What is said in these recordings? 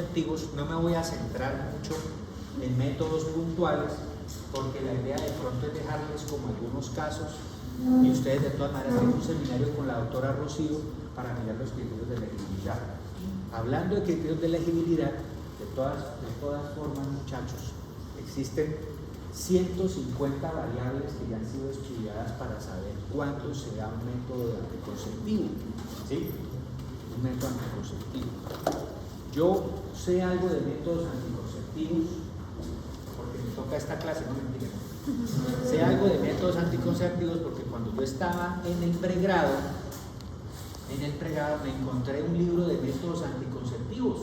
anticonceptivos, no me voy a centrar mucho en métodos puntuales, porque la idea de pronto es dejarles como algunos casos, y ustedes de todas maneras tienen un seminario con la doctora Rocío para mirar los criterios de elegibilidad. Hablando de criterios de elegibilidad, de todas formas, muchachos, existen 150 variables que ya han sido estudiadas para saber cuándo se da un método anticonceptivo, ¿sí? Un método anticonceptivo. Yo sé algo de métodos anticonceptivos porque me toca esta clase, no me entienden. Sé algo de métodos anticonceptivos porque cuando yo estaba en el pregrado me encontré un libro de métodos anticonceptivos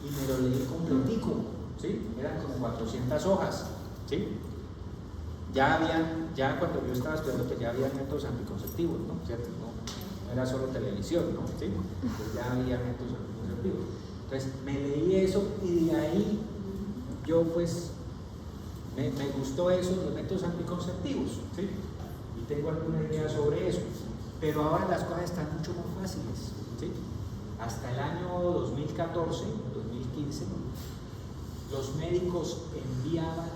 y me lo leí completico, ¿sí? Eran como 400 hojas, ¿sí? Ya cuando yo estaba estudiando, pues ya había métodos anticonceptivos, ¿no? ¿Cierto? No era solo televisión, ¿no? ¿Sí? Pues ya había métodos anticonceptivos. Entonces me leí eso y de ahí yo pues me gustó eso, los métodos anticonceptivos, ¿sí? Y tengo alguna idea sobre eso. Pero ahora las cosas están mucho más fáciles, ¿sí? Hasta el año 2014, 2015, los médicos enviaban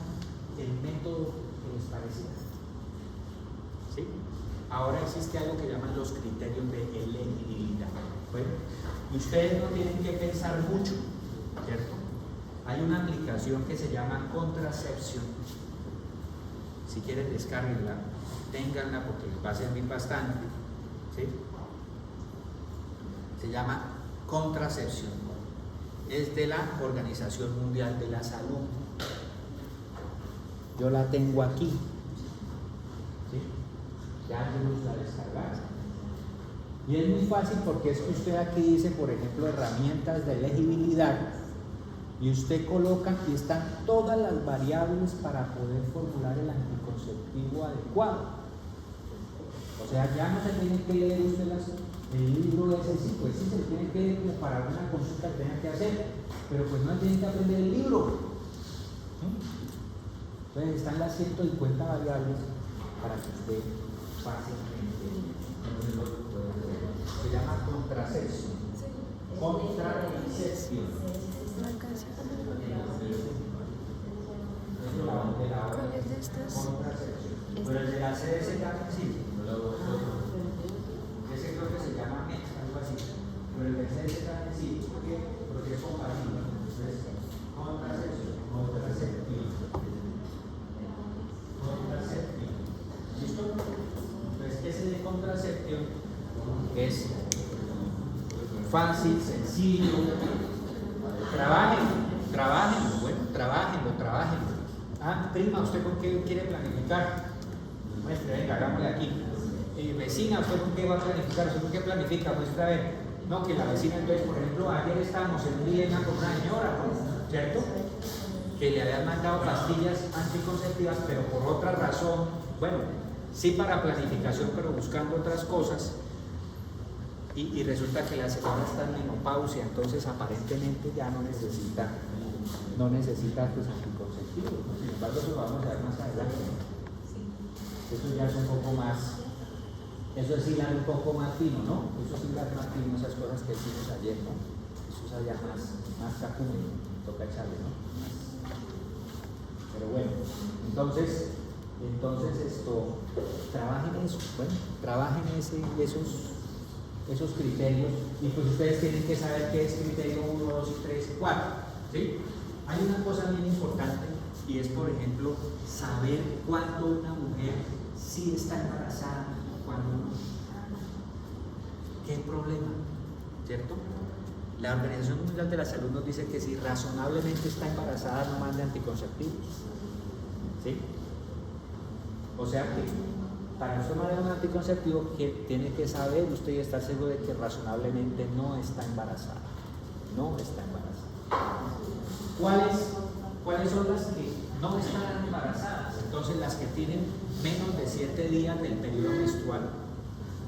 el método que les parecía, ¿sí? Ahora existe algo que llaman los criterios de elegibilidad. Bueno, y ustedes no tienen que pensar mucho, ¿cierto? Hay una aplicación que se llama Contracepción. Si quieren, descárguenla, ténganla porque les va a servir bastante, ¿sí? Se llama Contracepción. Es de la Organización Mundial de la Salud. Yo la tengo aquí, ¿sí? Ya me gusta descargar. Y es muy fácil porque es que usted aquí dice, por ejemplo, herramientas de elegibilidad, y usted coloca, aquí están todas las variables para poder formular el anticonceptivo adecuado. O sea, ya no se tiene que leer usted el libro ese, sí, pues sí se tiene que leer para una consulta que tenga que hacer, pero pues no tiene que aprender el libro. Entonces están las 150 variables para que usted fácilmente se llama contracepción. Contracepción. ¿Cuál es de estas? Pero el de la CDC también sí. Ese creo que se llama MEX, algo así. Pero el de CDC también sí, porque es compatible. Entonces, contracepción. ¿Listo? Entonces, ese de contracepción es fácil, sencillo. Trabajenlo. Ah, prima, ¿usted con qué quiere planificar? Muestre, venga, hagámosle aquí. Vecina, ¿usted con qué va a planificar? ¿Usted con qué planifica? Muestra, a ver. No, que la vecina, entonces, por ejemplo, ayer estábamos en un dilema con una señora, ¿no? ¿Cierto? Que le habían mandado pastillas anticonceptivas, pero por otra razón, bueno, sí para planificación, pero buscando otras cosas. Y resulta que la señora está en menopausia, entonces aparentemente ya no necesita pues, anticonceptivos, ¿no? Sin embargo, eso lo vamos a ver más adelante. Eso ya es un poco más, eso es hilar un poco más fino, ¿no? Eso es hilar más fino, esas cosas que hicimos ayer, ¿no? Eso es allá más cacumen, toca echarle, ¿no? Pero bueno, entonces trabajen eso, bueno, trabajen esos criterios, y pues ustedes tienen que saber qué es criterio 1, 2, 3 y 4, ¿sí? Hay una cosa bien importante y es, por ejemplo, saber cuándo una mujer sí está embarazada y cuándo no. ¿Qué problema? ¿Cierto? La Organización Mundial de la Salud nos dice que si razonablemente está embarazada no mande anticonceptivos, ¿sí? O sea que para usted mandar un anticonceptivo que tiene que saber usted y estar seguro de que razonablemente no está embarazada. No está embarazada. ¿Cuáles son las que no están embarazadas? Entonces las que tienen menos de 7 días del periodo menstrual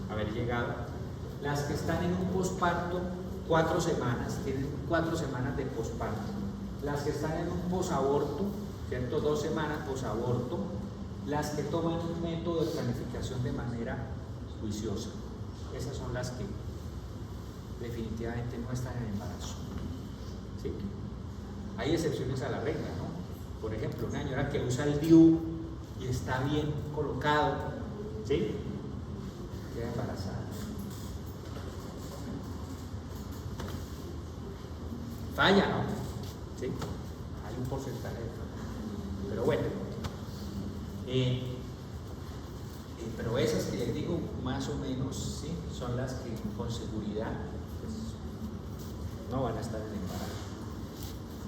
haber llegado. Las que están en un posparto 4 semanas, tienen 4 semanas de posparto. Las que están en un posaborto, ¿cierto? 2 semanas posaborto. Las que toman un método de planificación de manera juiciosa. Esas son las que definitivamente no están en embarazo. ¿sí? Hay excepciones a la regla, ¿no? Por ejemplo, una señora que usa el DIU y está bien colocado, ¿sí? Queda embarazada. Falla, ¿no? ¿Sí? Hay un porcentaje de falla. Pero bueno. Pero esas que les digo, más o menos, ¿sí? Son las que con seguridad pues, no van a estar en embarazo.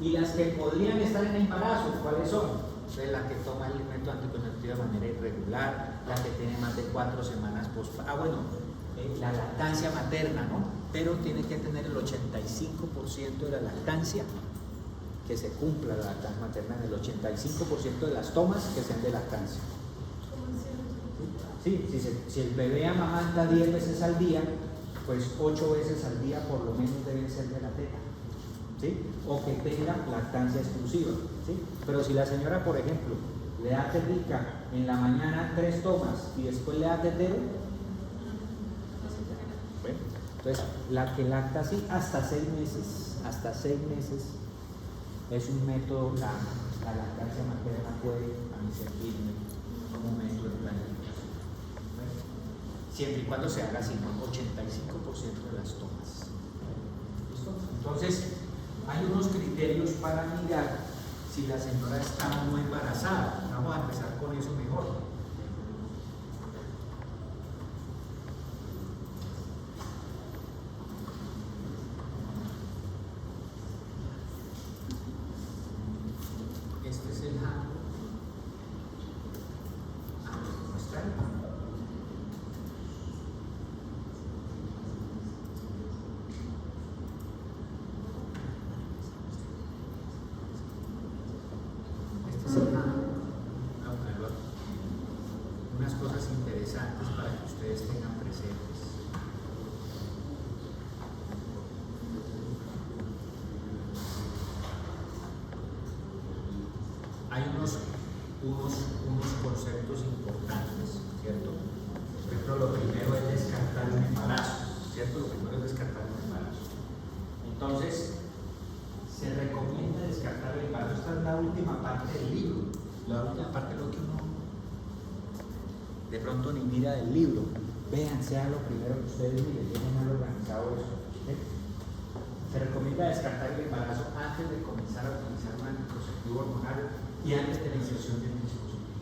Y las que podrían estar en embarazo, ¿cuáles son? Entonces, la que toma el método anticonceptivo de manera irregular, la que tiene más de 4 semanas la lactancia materna, ¿no? Pero tiene que tener el 85% de la lactancia, que se cumpla la lactancia materna en el 85% de las tomas que sean de lactancia. Sí, si el bebé amamanta 10 veces al día, pues 8 veces al día por lo menos deben ser de la teta, ¿sí? O que tenga lactancia exclusiva, ¿sí? Pero si la señora, por ejemplo, le da tetica en la mañana 3 tomas y después le da tetero, bueno, entonces la que lacta así hasta 6 meses es un método, la lactancia materna puede a mí servirme como un método de planificación, siempre y cuando se haga así, ¿no? 85% de las tomas. ¿Listo? Entonces, hay unos criterios para mirar si la señora está o no embarazada. Vamos a empezar con eso mejor. Este es el handbook. Muestra. Unas cosas interesantes para que ustedes tengan presentes. Hay unos conceptos importantes, ¿cierto? Por ejemplo, lo primero es descartar un embarazo, ¿cierto? Lo primero es descartar un embarazo. Entonces, se recomienda descartar el embarazo. Esta es la última parte del libro. La última parte es lo que uno de pronto ni mira del libro. Vean, sea lo primero que ustedes miren, tienen mal organizado eso. Se recomienda descartar el embarazo antes de comenzar a utilizar un anticonceptivo hormonal y antes de la inserción de un dispositivo.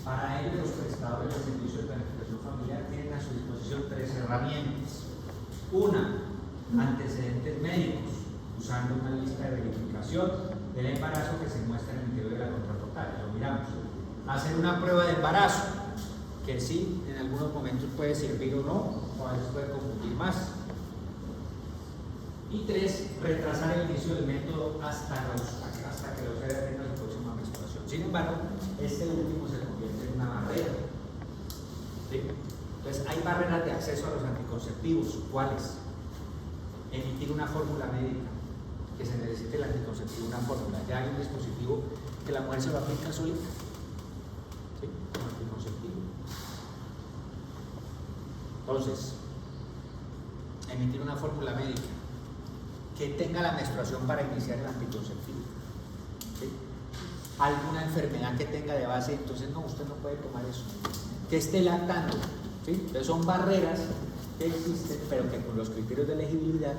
Para ello, los prestadores de servicios de planificación familiar tienen a su disposición 3 herramientas. Una, antecedentes médicos, usando una lista de verificación del embarazo que se muestra en el interior de la contraportada. Lo miramos. Hacer una prueba de embarazo, que sí, en algunos momentos puede servir o no, o a veces puede confundir más. Y 3, retrasar el inicio del método hasta que la usuaria tenga su próxima menstruación. Sin embargo, este último se convierte en una barrera. ¿Sí? Entonces, hay barreras de acceso a los anticonceptivos. ¿Cuáles? Emitir una fórmula médica, que se necesite el anticonceptivo, una fórmula. Ya hay un dispositivo que la mujer se lo aplica solita. ¿Sí? Un anticonceptivo. Entonces, emitir una fórmula médica que tenga la menstruación para iniciar el anticonceptivo. ¿Sí? Alguna enfermedad que tenga de base, entonces no, usted no puede tomar eso. Que esté lactando. ¿Sí? Entonces son barreras que existen, pero que con los criterios de elegibilidad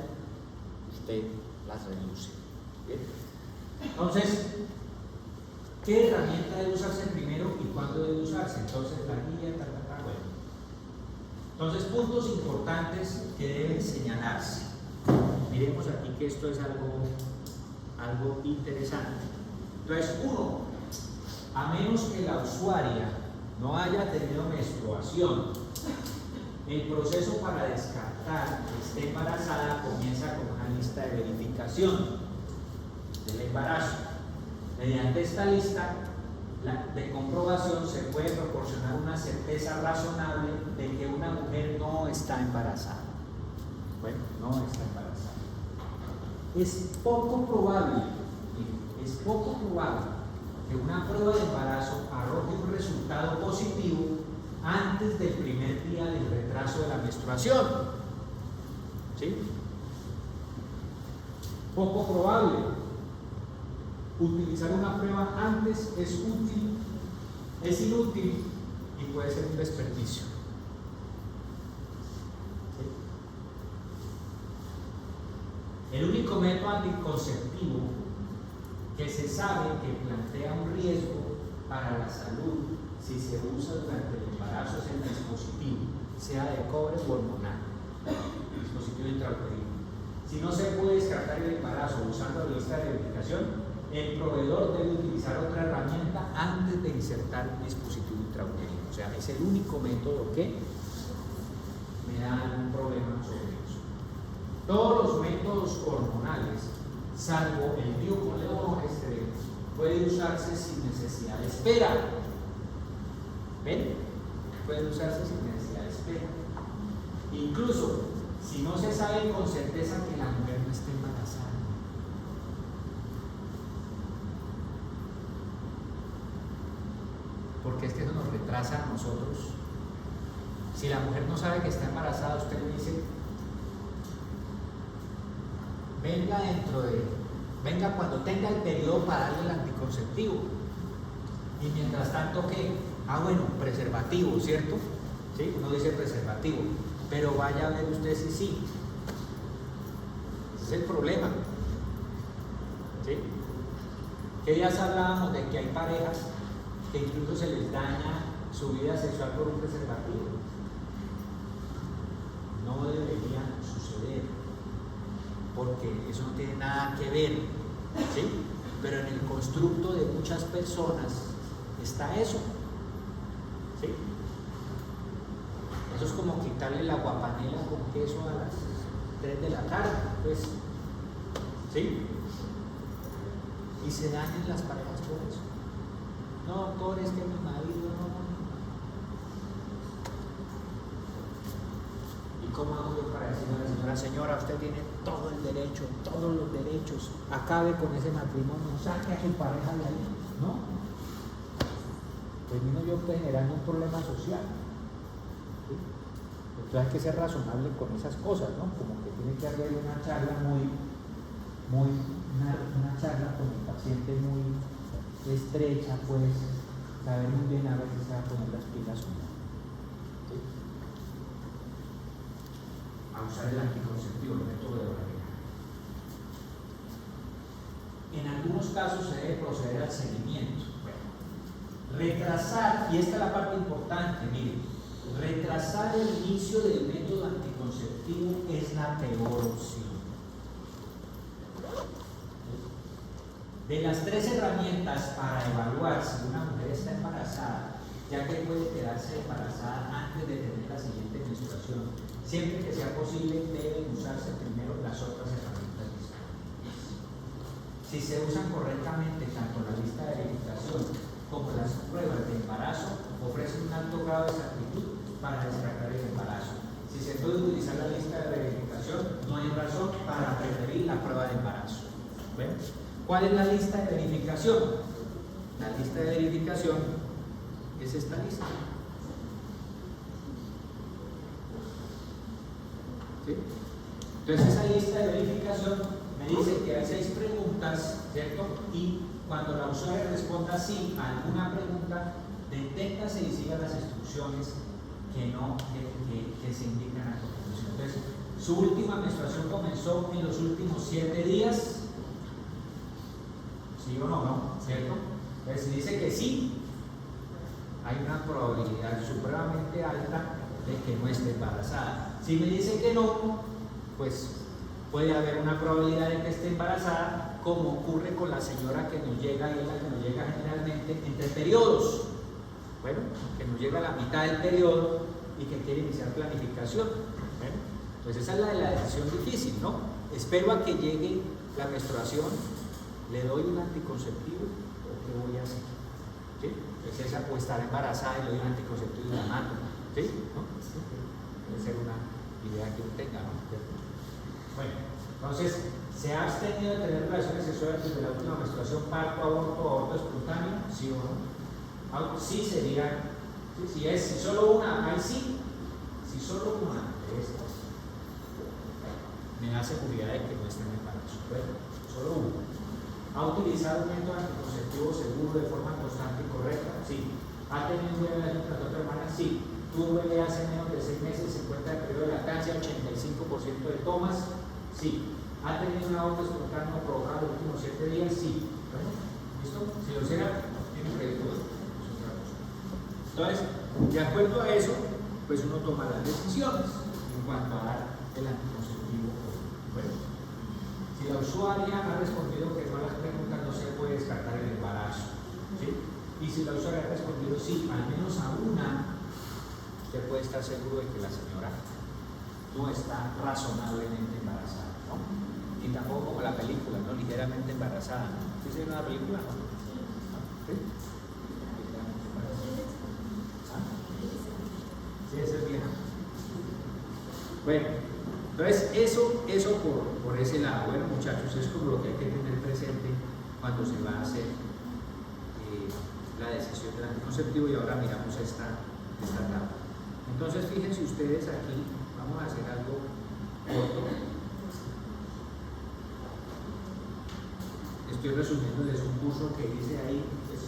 usted las reduce. ¿Bien? Entonces, ¿qué herramienta debe usarse primero y cuándo debe usarse? Entonces, la guía, bueno. Entonces, puntos importantes que deben señalarse. Miremos aquí que esto es algo interesante. Entonces, 1, a menos que la usuaria no haya tenido menstruación, el proceso para descartar que esté embarazada comienza con una lista de verificación del embarazo. Mediante esta lista de comprobación se puede proporcionar una certeza razonable de que una mujer no está embarazada. Bueno, no está embarazada. Es poco probable que una prueba de embarazo arroje un resultado positivo antes del primer día del retraso de la menstruación. ¿Sí? Poco probable. Utilizar una prueba antes es útil, es inútil y puede ser un desperdicio. ¿Sí? El único método anticonceptivo que se sabe que plantea un riesgo para la salud si se usa durante el embarazo es el dispositivo, sea de cobre o hormonal, dispositivo intrauterino. Si no se puede descartar el embarazo usando la lista de verificación, el proveedor debe utilizar otra herramienta antes de insertar un dispositivo intrauterino. O sea, es el único método que me da algún problema sobre eso. Todos los métodos hormonales, salvo el biolevonorgestrel, puede usarse sin necesidad de espera. ¿Ven? Puede usarse sin necesidad de espera. Incluso si no se sabe con certeza que la mujer no esté embarazada. Porque es que eso nos retrasa a nosotros. Si la mujer no sabe que está embarazada, usted le dice, venga cuando tenga el periodo para darle el anticonceptivo. Y mientras tanto, ¿qué? Bueno, preservativo, ¿cierto? ¿Sí? Uno dice preservativo, pero vaya a ver usted si sí. Ese es el problema. ¿Sí? ¿Qué días hablábamos de que hay parejas que incluso se les daña su vida sexual por un preservativo? No debería suceder, porque eso no tiene nada que ver, ¿sí? Pero en el constructo de muchas personas está eso, ¿sí? Eso es como quitarle la guapanela con queso a las 3 de la tarde, pues, ¿sí? Y se dañan las parejas por eso. No, doctor, es que mi marido no. ¿Y cómo hago yo para decirle a la señora, señora, usted tiene todo el derecho, todos los derechos, acabe con ese matrimonio, saque a su pareja de ahí? ¿No? Termino yo generando un problema social. ¿Sí? Entonces hay que ser razonable con esas cosas, ¿no? Como que tiene que haber una charla una charla con el paciente muy estrecha, pues, saber muy bien a ver si se va a poner las pilas o no. ¿Sí? A usar el anticonceptivo, el método de Barrera. En algunos casos se debe proceder al seguimiento. Bueno, retrasar, y esta es la parte importante, miren, retrasar el inicio del método anticonceptivo es la peor opción. De las 3 herramientas para evaluar si una mujer está embarazada, ya que puede quedarse embarazada antes de tener la siguiente menstruación, siempre que sea posible deben usarse primero las otras herramientas disponibles. Si se usan correctamente tanto la lista de verificación como las pruebas de embarazo, ofrecen un alto grado de exactitud para descartar el embarazo. Si se puede utilizar la lista de verificación, no hay razón para preferir la prueba de embarazo. ¿Ven? ¿Cuál es la lista de verificación? La lista de verificación es esta lista. ¿Sí? Entonces esa lista de verificación me dice que hay 6 preguntas, ¿cierto? Y cuando la usuaria responda sí a alguna pregunta, deténgase y siga las instrucciones que se indican a continuación. Entonces, su última menstruación comenzó en los últimos 7 días. ¿Sí o no? ¿Cierto? Entonces, si dice que sí, hay una probabilidad supremamente alta de que no esté embarazada. Si me dice que no, pues puede haber una probabilidad de que esté embarazada, como ocurre con la señora que nos llega, y es la que nos llega generalmente entre periodos. Bueno, que nos llega a la mitad del periodo y que quiere iniciar planificación. Bueno, pues esa es la decisión difícil, ¿no? Espero a que llegue la menstruación, le doy un anticonceptivo o qué voy a hacer. ¿Sí? Es esa, o estar embarazada y le doy un anticonceptivo y la mato. ¿Sí? ¿No? Puede ser una idea que uno tenga, ¿no? Bueno, entonces, ¿se ha abstenido de tener relaciones sexuales desde la última menstruación, parto, aborto espontáneo? ¿Sí o no? Sí sería, si solo una, ahí sí. Si solo una de estas, me da seguridad de que no esté en embarazo. Bueno, solo una. ¿Ha utilizado un método anticonceptivo seguro de forma constante y correcta? Sí. ¿Ha tenido un bebé de las 4 semanas? Sí. ¿Tuvo un bebé hace menos de 6 meses, se encuentra en periodo de lactancia, 85% de tomas? Sí. ¿Ha tenido un aborto espontáneo provocado en los últimos 7 días? Sí. Bueno, ¿listo? Si lo será, tiene riesgo. Entonces, de acuerdo a eso, pues uno toma las decisiones en cuanto a dar el anticonceptivo. Bueno, si la usuaria ha respondido que no a las preguntas, no se puede descartar el embarazo, ¿sí? Y si la usuaria ha respondido sí, al menos a una, usted puede estar seguro de que la señora no está razonablemente embarazada, ¿no? Ni tampoco como la película, ¿no? Ligeramente embarazada, ¿no? ¿Sí se ve una película, no? ¿Sí? Ligeramente embarazada. ¿Ah? Sí, esa es vieja. Bueno, entonces eso por ese lado. Bueno, muchachos, es como lo que hay que tener presente cuando se va a hacer la decisión del anticonceptivo. Y ahora miramos esta tabla. Entonces, fíjense ustedes aquí, vamos a hacer algo corto. Estoy resumiéndoles un curso que hice ahí, pues,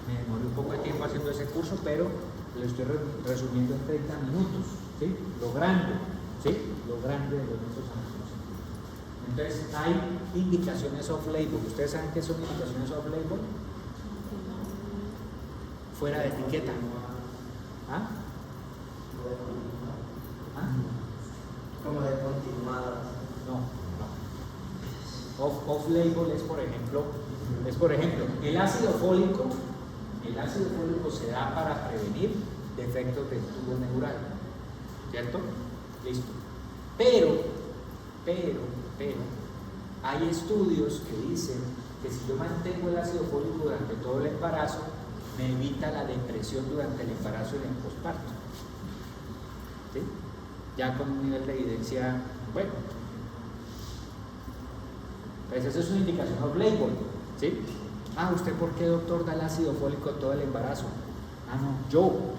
me demoré un poco de tiempo haciendo ese curso, pero lo estoy resumiendo en 30 minutos, ¿sí? Lo grande, ¿sí? Lo grande de los métodos anticonceptivos. Entonces, hay indicaciones off-label. ¿Ustedes saben qué son indicaciones off-label? Fuera de etiqueta. ¿Ah? ¿Ah? Como de continuadas. No. Off-label es por ejemplo, el ácido fólico se da para prevenir defectos del tubo neural, ¿cierto? Listo. Pero, hay estudios que dicen que si yo mantengo el ácido fólico durante todo el embarazo, me evita la depresión durante el embarazo y el posparto. ¿Sí? Ya con un nivel de evidencia bueno. Pues eso es una indicación off-label, ¿sí? Ah, ¿usted por qué, doctor, da el ácido fólico todo el embarazo? Ah, no, yo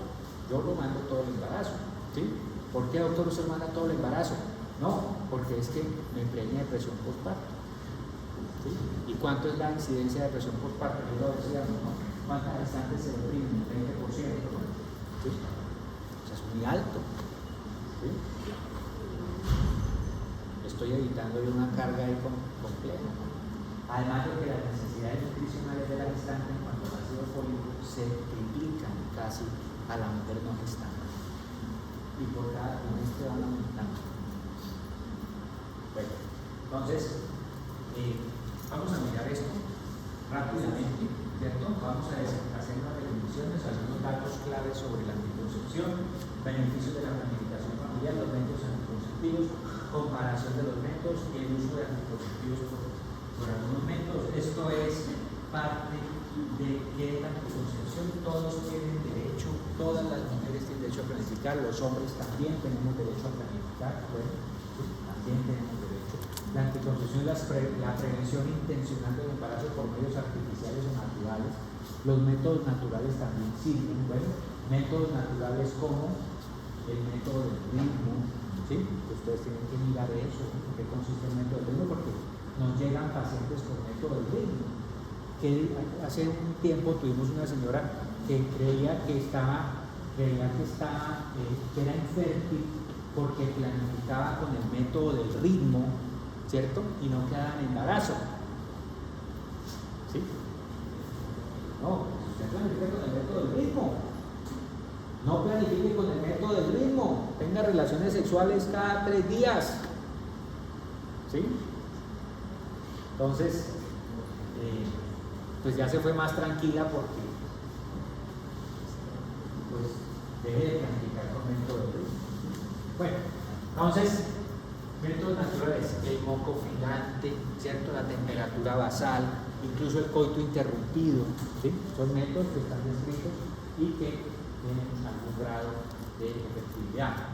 lo mando todo el embarazo, ¿sí? ¿Por qué, doctor, usted manda todo el embarazo? No, porque es que me previene depresión postparto, ¿sí? ¿Y cuánto es la incidencia de depresión postparto? Yo lo decía, ¿no? ¿Cuántas gestantes se deprimen? 20%, ¿sí? O sea, es muy alto, ¿sí? Estoy evitando una carga ahí compleja. Además de que las necesidades nutricionales de la gestante en cuanto al ácido fólico se triplican casi a la mujer no gestante. Y por cada trimestre van aumentando. Bueno, entonces, vamos a mirar esto rápidamente, ¿cierto? Vamos a hacer unas definiciones, algunos datos claves sobre la anticoncepción, beneficios de la planificación familiar, los métodos anticonceptivos, comparación de los métodos y el uso de anticonceptivos por algunos métodos. Esto es parte de que la anticoncepción todos tienen derecho, todas las mujeres tienen derecho a planificar, los hombres también tenemos derecho a planificar, bueno, también tenemos derecho. La anticoncepción es la prevención intencional del embarazo por medios artificiales o naturales. Los métodos naturales también sirven, bueno, métodos naturales como el método del ritmo, ¿sí? Ustedes tienen que mirar eso, en qué consiste el método del ritmo, porque nos llegan pacientes con método del ritmo. Que hace un tiempo tuvimos una señora que creía que era infértil porque planificaba con el método del ritmo, ¿cierto? Y no quedaba en embarazo. ¿Sí? No, usted planifica con el método del ritmo. No planifique con el método del ritmo. Tenga relaciones sexuales cada 3 días. ¿Sí? Entonces, pues ya se fue más tranquila porque pues deje de planificar con método del ritmo. Bueno, entonces, métodos naturales, el moco gigante, ¿cierto? La temperatura basal, incluso el coito interrumpido, ¿sí? Son métodos que están descritos y que tienen algún grado de efectividad.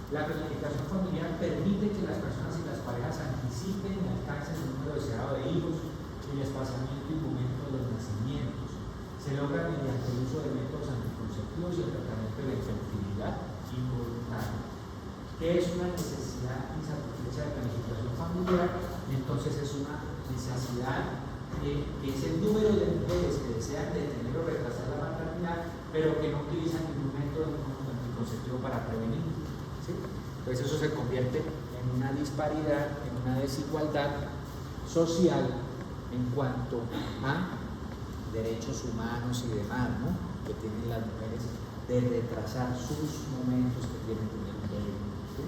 La planificación familiar permite que las personas y las parejas anticipen y alcancen el número deseado de hijos, el espaciamiento y momento de los nacimientos. Se logra mediante el uso de métodos anticonceptivos y el tratamiento de la infertilidad involuntaria. ¿Qué es una necesidad insatisfecha de planificación familiar? Entonces es una necesidad que es el número de mujeres que desean detener o retrasar la maternidad, pero que no utilizan ningún método anticonceptivo para prevenir. ¿Sí? Entonces eso se convierte en una disparidad, en una desigualdad social en cuanto a derechos humanos y demás, ¿no?, que tienen las mujeres de retrasar sus momentos que tienen que tener un bebé. ¿Sí?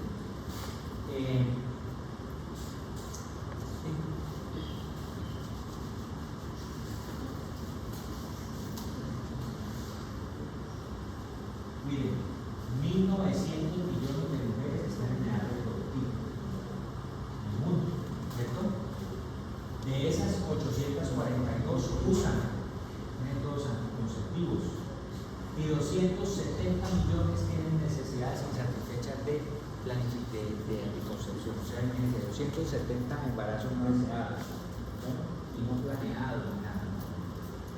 Miren, 1.900 millones de mujeres están en edad reproductiva en el mundo, ¿cierto? De esas, 842 usan métodos anticonceptivos y 270 millones tienen necesidades insatisfechas de anticoncepción. O sea, imagínense, 270 embarazos no deseados, ¿no?, y no planeados ni nada.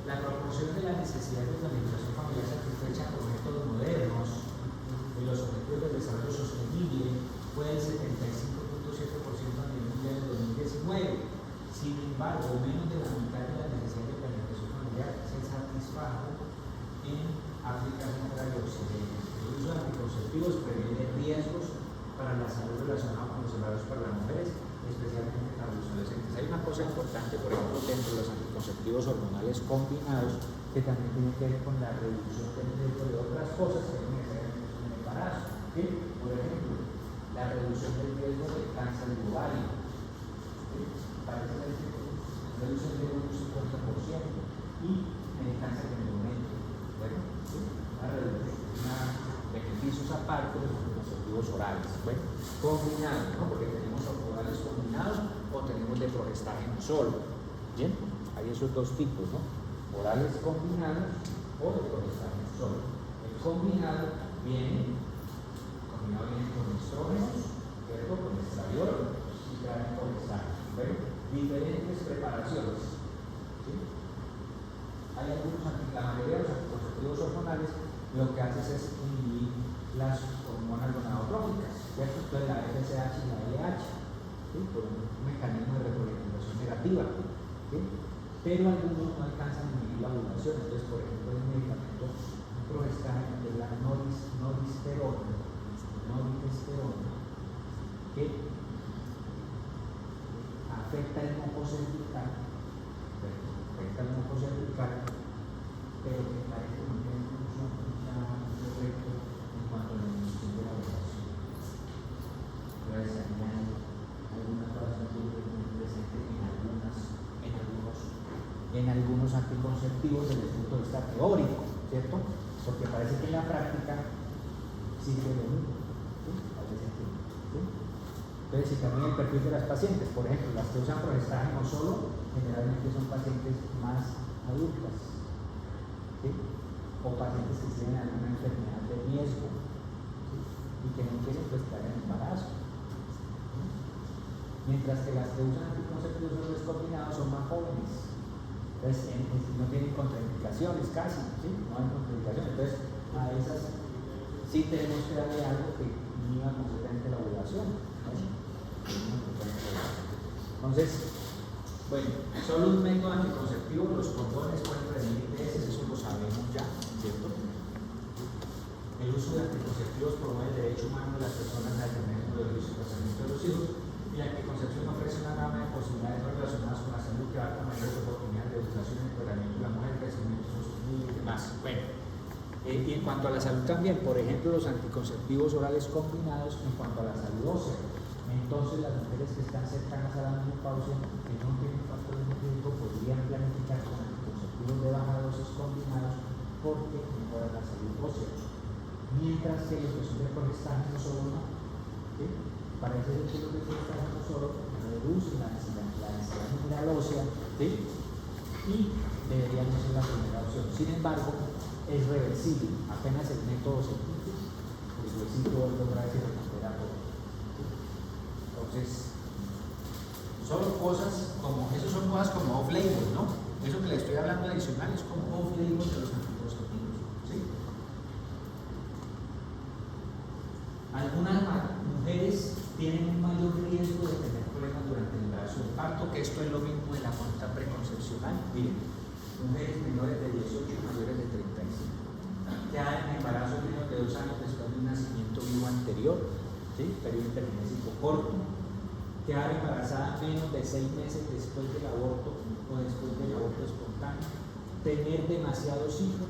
La proporción de las necesidades de planificación familiar satisfecha por métodos modernos y los objetivos del desarrollo sostenible fue del 75.7% a nivel mundial en 2019. Sin embargo, menos de la mitad de las necesidades de planificación familiar se satisfajo en África Central y Occidente. El uso de anticonceptivos previene riesgos para la salud relacionada con los embarazos para las mujeres, especialmente para los adolescentes. Hay una cosa importante, por ejemplo, dentro de los anticonceptivos hormonales combinados, que también tiene que ver con la reducción del riesgo de otras cosas que no necesariamente son el embarazo. ¿Sí? Por ejemplo, la reducción del riesgo de cáncer de ovario. ¿Sí? Parece ser que reduce el riesgo de un 50% y el cáncer de endometrio. Bueno, ¿sí? Una reducción, beneficios aparte de los anticonceptivos orales. Bueno, combinados, ¿no?, porque tenemos orales combinados o tenemos de progestágeno solo. Bien, hay esos dos tipos, ¿no?, orales combinados o de progestágeno solo. El combinado viene con estrógenos, ¿cierto?, con estradiol y trae progestágeno. Bueno, diferentes preparaciones. ¿Sí? Hay algunos, la mayoría de los anticonceptivos hormonales lo que haces es inhibir las hormonas gonadotróficas, ¿cierto? Entonces la FSH y la LH, ¿sí?, por un mecanismo de retroalimentación negativa, ¿sí? Pero algunos no alcanzan a inhibir la ovulación. Entonces, por ejemplo, hay un medicamento, un progestágeno, que es la noristesterona, que afecta el moco cervical, pero que parece que no tiene mucho efecto en cuanto a la disminución de la ovulación. Entonces, hay algunas cosas muy presentes en algunos anticonceptivos desde el punto de vista teórico, ¿cierto? Porque parece que en la práctica sirve lo mismo, ¿sí? Parece que, ¿sí? Entonces, si también el perfil de las pacientes, por ejemplo, las que usan progestágeno solo, generalmente son pacientes más adultas, ¿sí?, o pacientes que tienen alguna enfermedad de riesgo, ¿sí?, y que no quieren pues traer embarazo, ¿sí?, mientras que las que usan anticonceptivos orales combinados son más jóvenes, entonces no tienen contraindicaciones casi, ¿sí?, no hay contraindicaciones. Entonces a esas sí tenemos que darle algo que inhiba completamente la ovulación, ¿no? Entonces, bueno, son un método anticonceptivo. Los condones pueden prevenir ITS, eso lo sabemos ya, ¿cierto? El uso de anticonceptivos promueve el derecho humano de las personas a detener el embarazo y tratamiento de los hijos, y la anticoncepción ofrece una gama de posibilidades relacionadas con la salud que abarca mayores oportunidades de educación, empoderamiento de la mujer, crecimiento sostenible y demás. Bueno, y en cuanto a la salud también, por ejemplo, los anticonceptivos orales combinados en cuanto a la salud ósea. Entonces, las mujeres que están cercanas a la menopausia, que no tienen factores de riesgo, podrían planificar con anticonceptivos de baja dosis combinados porque mejoran la salud ósea. Mientras que los que son de progestágeno solo no. ¿Sí? Parece que los de progestágeno solo reducen la densidad mineral ósea, ¿sí?, y deberíamos ser la primera opción. Sin embargo, es reversible. Apenas el método científico, el huesito vuelve otra vez y recupera todo. Entonces, son cosas como off-label, ¿no? Eso que le estoy hablando adicional es como off-label de los anticonceptivos, ¿sí? Algunas mujeres tienen un mayor riesgo de tener problemas durante el embarazo de parto, que esto es lo mismo de la muerte preconcepcional. Miren, mujeres menores de 18 y mayores de 35. Ya en embarazo menos de 2 años después de un nacimiento vivo anterior, ¿sí? Periodo intermedio corto. Quedar embarazada menos de 6 meses después del aborto o después del aborto espontáneo. Tener demasiados hijos.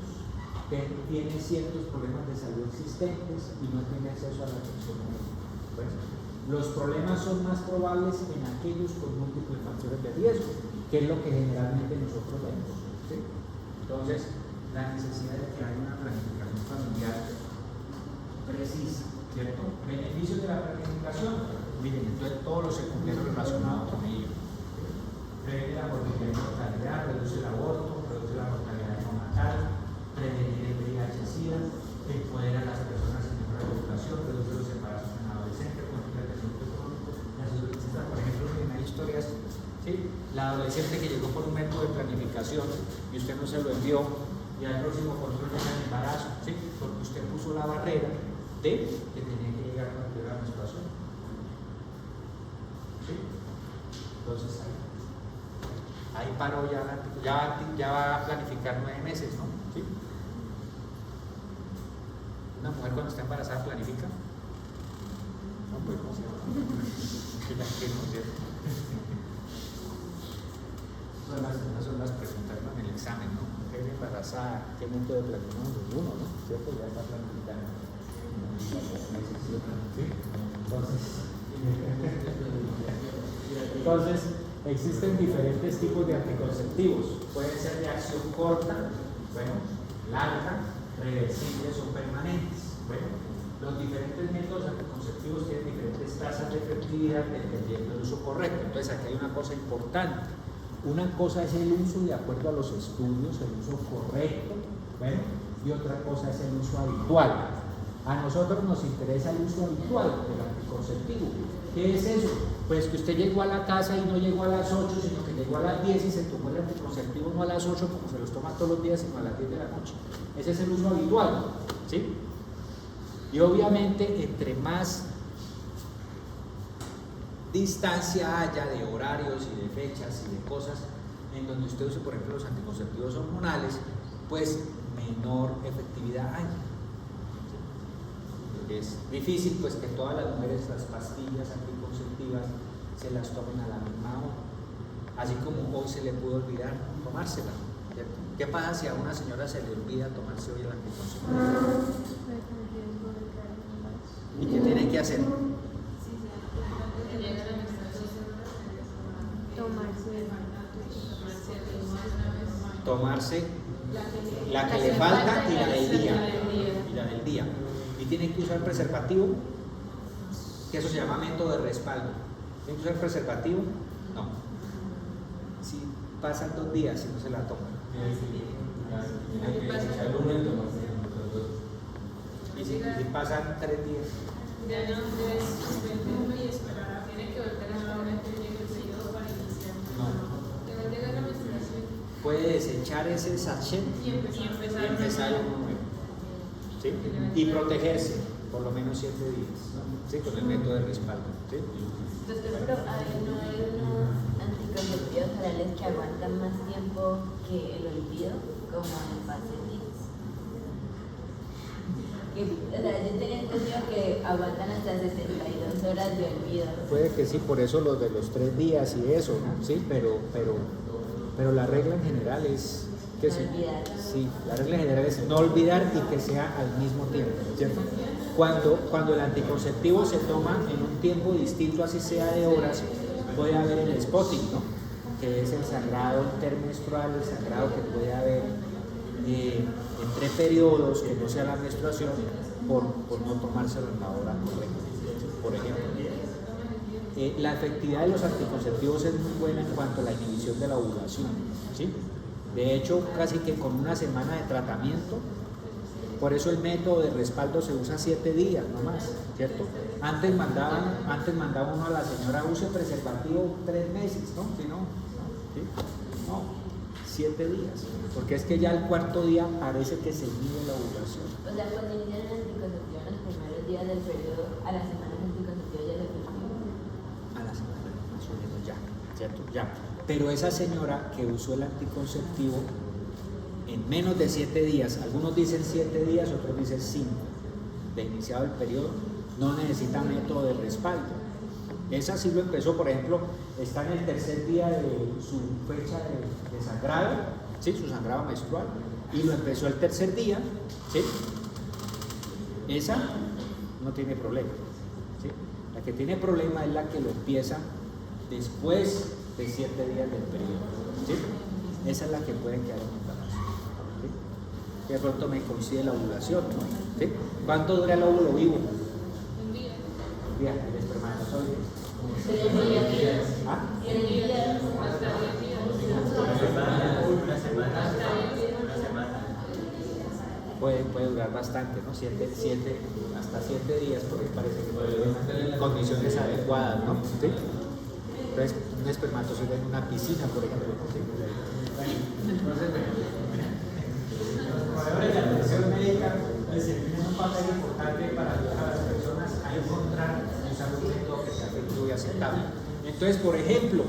Tiene ciertos problemas de salud existentes y no tiene acceso a la atención médica. Bueno, los problemas son más probables en aquellos con múltiples factores de riesgo, que es lo que generalmente nosotros vemos, ¿sí? Entonces, la necesidad de que haya una planificación familiar precisa, ¿cierto? Beneficios de la planificación, miren, entonces todos los secundarios relacionados con ello. Previene la mortalidad y mortalidad, reduce el aborto, reduce la mortalidad neonatal, prevenir el VIH-Sida, empodera a las personas en menor educación, reduce los embarazos en adolescentes, controla el crecimiento económico. Las adolescentes, por ejemplo, en hay historias, ¿sí? La adolescente que llegó por un método de planificación y usted no se lo envió, y al próximo control de el embarazo, ¿sí? Porque usted puso la barrera de que tenía que llegar cuando llegara la menstruación. ¿Sí? Entonces ahí paró ya va a planificar 9 meses, ¿no? ¿Sí? ¿Una mujer cuando está embarazada planifica? No, pues no sé. Esas son las preguntas en el examen, ¿no? Mujer embarazada, ¿qué método de planificación? Ninguno, ¿no? ¿Cierto? Ya está planificando. Entonces, existen diferentes tipos de anticonceptivos. Pueden ser de acción corta, bueno, larga, reversibles o permanentes. Bueno, los diferentes métodos anticonceptivos tienen diferentes tasas de efectividad dependiendo del uso correcto. Entonces, aquí hay una cosa importante. Una cosa es el uso de acuerdo a los estudios, el uso correcto, bueno, y otra cosa es el uso habitual. A nosotros nos interesa el uso habitual del anticonceptivo. ¿Qué es eso? Pues que usted llegó a la casa y no llegó a las 8, sino que llegó a las 10 y se tomó el anticonceptivo no a las 8 como se los toma todos los días, sino a las 10 de la noche. Ese es el uso habitual, ¿sí? Y obviamente entre más distancia haya de horarios y de fechas y de cosas en donde usted use, por ejemplo, los anticonceptivos hormonales, pues menor efectividad hay. Es difícil pues que todas las mujeres las pastillas anticonceptivas se las tomen a la misma hora, así como hoy se le pudo olvidar tomársela, ¿cierto? ¿Qué pasa si a una señora se le olvida tomarse hoy el anticonceptivo? ¿Y qué tiene que hacer? Tomarse la que le falta y la del día. Y tienen que usar preservativo, que eso se llama método de respaldo. ¿Tienen que usar preservativo? No. Si pasan 2 días y no se la toman. Y si pasan 3 días. Ya no debes suspenderlo y esperar. Tiene que volver a la hora que llegue el periodo para iniciar. No. Cuando llega la menstruación. Puede desechar ese sachet Y empezar uno nuevo. ¿Sí? Y protegerse por lo menos 7 días, ¿sí? Con el método de respaldo, ¿sí? Doctor, pero hay unos anticonceptivos orales que aguantan más tiempo que el olvido, como el Pacetis. O sea, yo tenía entendido que aguantan hasta 72 horas de olvido. Puede que sí, por eso los de los 3 días y eso, ¿no? Sí, pero la regla en general es que no olvidar. Sí, la regla general es no olvidar y que sea al mismo tiempo, ¿cierto? Cuando el anticonceptivo se toma en un tiempo distinto, así sea de horas, puede haber el spotting, ¿no? Que es el sangrado intermenstrual, el sangrado que puede haber entre periodos, que no sea la menstruación, por no tomárselo en la hora correcta, por ejemplo. La efectividad de los anticonceptivos es muy buena en cuanto a la inhibición de la ovulación, ¿sí? De hecho, casi que con una semana de tratamiento, por eso el método de respaldo se usa 7 días nomás, ¿cierto? Antes mandaba uno a la señora use preservativo 3 meses, ¿no? Si no, ¿sí? No, 7 días, porque es que ya el 4.º día parece que se inhibe la ovulación. O sea, cuando inician el anticonceptivo en los primeros días del periodo, a la semana el anticonceptivo ya es efectivo. A la semana, más o poniendo ya, ¿cierto? Ya. Pero esa señora que usó el anticonceptivo en menos de 7 días, algunos dicen 7 días, otros dicen 5, de iniciado el periodo, no necesita método de respaldo. Esa sí lo empezó, por ejemplo, está en el tercer día de su fecha de sangrado, ¿sí? Su sangrado menstrual, y lo empezó el tercer día, ¿sí? Esa no tiene problema, ¿sí? La que tiene problema es la que lo empieza después de 7 días del periodo, ¿sí? Esa es la que puede quedar en embarazo, ¿sí? Que de pronto me coincide la ovulación, ¿no? ¿Sí? ¿Cuánto dura el óvulo vivo? Un día. Un día, el espermatozoide. ¿Ah? Hasta 10 días. Una semana. Puede durar bastante, ¿no? Hasta 7 días, porque parece que puede en condiciones adecuadas, ¿no? ¿Sí? Entonces, un espermatozoide en una piscina, por ejemplo. ¿Sí? Entonces, los proveedores de atención médica desempeñan un papel importante para ayudar a las personas a encontrar un método que sea efectivo y aceptable. Entonces, por ejemplo,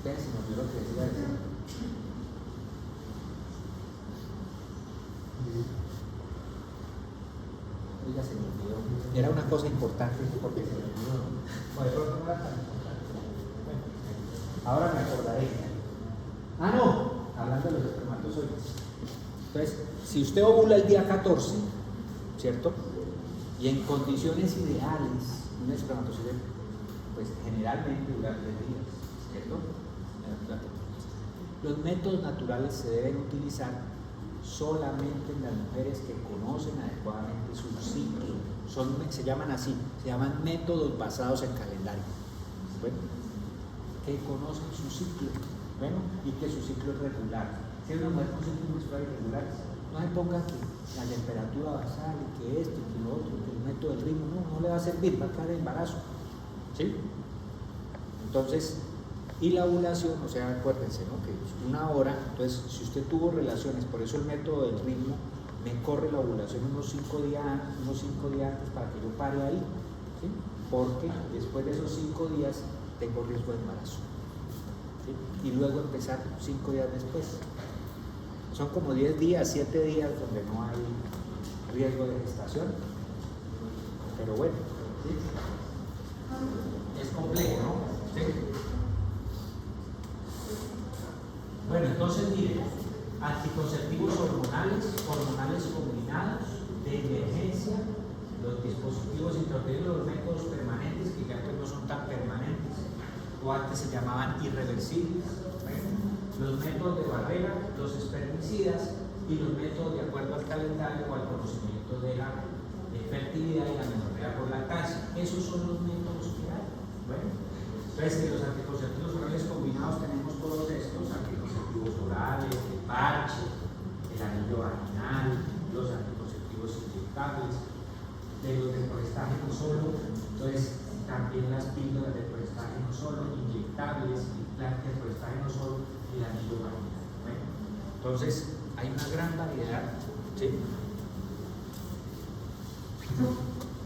vean si me olvidó lo que decía eso. Oiga, se me olvidó. Era una cosa importante porque se me olvidó. O de pronto no era tan importante. Bueno, ahora me acordaré. Ah, no, hablando de los espermatozoides. Entonces, si usted ovula el día 14, ¿cierto? Y en condiciones ideales, un espermatozoide, pues generalmente dura 3 días, ¿cierto? Los métodos naturales se deben utilizar solamente en las mujeres que conocen adecuadamente su ciclo. Se llaman así, se llaman métodos basados en calendario. Bueno, que conocen su ciclo, bueno, y que su ciclo es regular. Si hay una mujer con ciclo menstrual irregular, no se ponga que la temperatura basal y que esto y que lo otro, que el método del ritmo, no le va a servir, va a caer en embarazo. ¿Sí? Entonces, y la ovulación, o sea, acuérdense, ¿no? Que una hora, entonces, si usted tuvo relaciones, por eso el método del ritmo me corre la ovulación unos 5 días antes para que yo pare ahí, ¿sí? Porque después de esos 5 días tengo riesgo de embarazo, ¿sí? Y luego empezar 5 días después. Son como 10 días, 7 días donde no hay riesgo de gestación, pero bueno, ¿sí? Es complejo, ¿no? ¿Sí? Bueno, entonces miren, anticonceptivos hormonales combinados, de emergencia, los dispositivos intrauterinos, los métodos permanentes, que ya pues no son tan permanentes, o antes se llamaban irreversibles, los métodos de barrera, los espermicidas y los métodos de acuerdo al calendario o al conocimiento de la fertilidad y la menorrea por lactancia. Esos son los métodos que hay. Bueno, entonces de los anticonceptivos orales combinados tenemos todos estos, anticonceptivos orales, el parche, el anillo vaginal, los anticonceptivos inyectables, de los de proestágeno solo, entonces también las píldoras de proestágeno solo, inyectables, implantes de proestágeno solo y el anillo vaginal. Bueno, entonces hay una gran variedad, ¿sí?